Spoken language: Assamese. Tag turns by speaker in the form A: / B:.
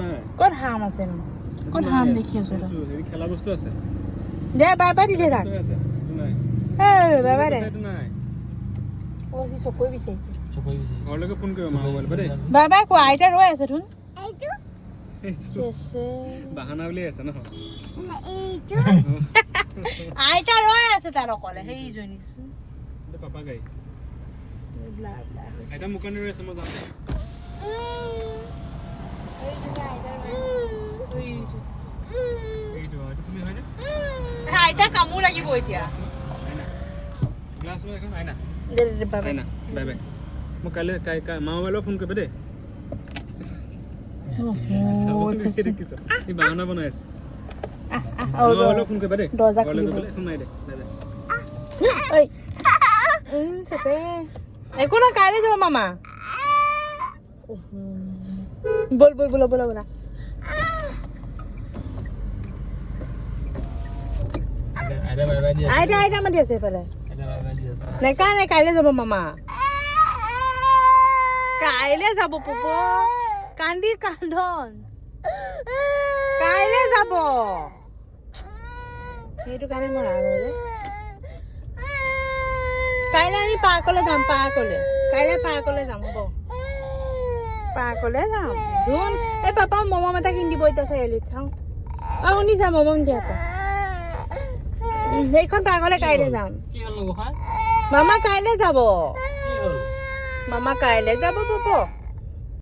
A: নাই
B: ক'ত হাম আছে নো ক'ত হাম দেখি আছো তই
A: হেৰি খেলা বস্তু আছে
B: দে বাই বাই দি দে তাক
A: আছে নাই
B: এই বাই বাই দে
A: সেইটো নাই
B: ও সি চকুৱে বিচাৰিছে
A: ঘৰলৈকে ফোন কৰিবা মা মোবাইল দেই
B: বাই বাই কোৱা আইতা ৰৈ আছে ধুন চেছে
A: বাহানা বুলি আছে ন
B: আইতা ৰৈ আছে তাৰ অকলে সেই জনী
A: এটা পাপা গাই
B: ব্লা ব্লা
A: আইতা মোক কাৰণে ৰৈ আছে মই যাম দে এইটো তুমি হয় না
B: আইতা কামো লাগিব এতিয়া
A: গ্লাছ লৈ এখন আইনা
B: দে দে বাই
A: আইনা বাই বাই মই কাইলৈ মা মোবাইলত ফোন কৰিবা দেই এই বাহানা বনাই আছে মোবাইলত ফোন কৰিবা দেই
B: দৰ্জা
A: ঘৰলৈ
B: খুলিব
A: গৈ পেলাই সোমাই দে
B: ঐ চেছে একো না কাইলৈ যাব মামা বল বল বল বল বল আইতা আইতা মাতি আছে এইফালে নেকা নাই কাইলৈ যাব মামা কাইলৈ যাব পুপ কান্দি কান্দন কাইলৈ যাব সেইটো কাৰণে মই ৰাগলে কাইলৈ আমি পাৰ্কলৈ যাম পাৰ্কলৈ কাইলৈ পাৰ্কলৈ যাম হ'ব পাৰ্কলৈ যাম ধুন এই পাপা মমম এটা কিনি দিব এতিয়া চাৰিআলিত চাওঁ অঁ শুনিছা মমম দিয়া এটা সেইখন পাৰ্কলৈ কাইলৈ যাম মামা কাইলৈ যাব মামা কাইলৈ যাব পুপ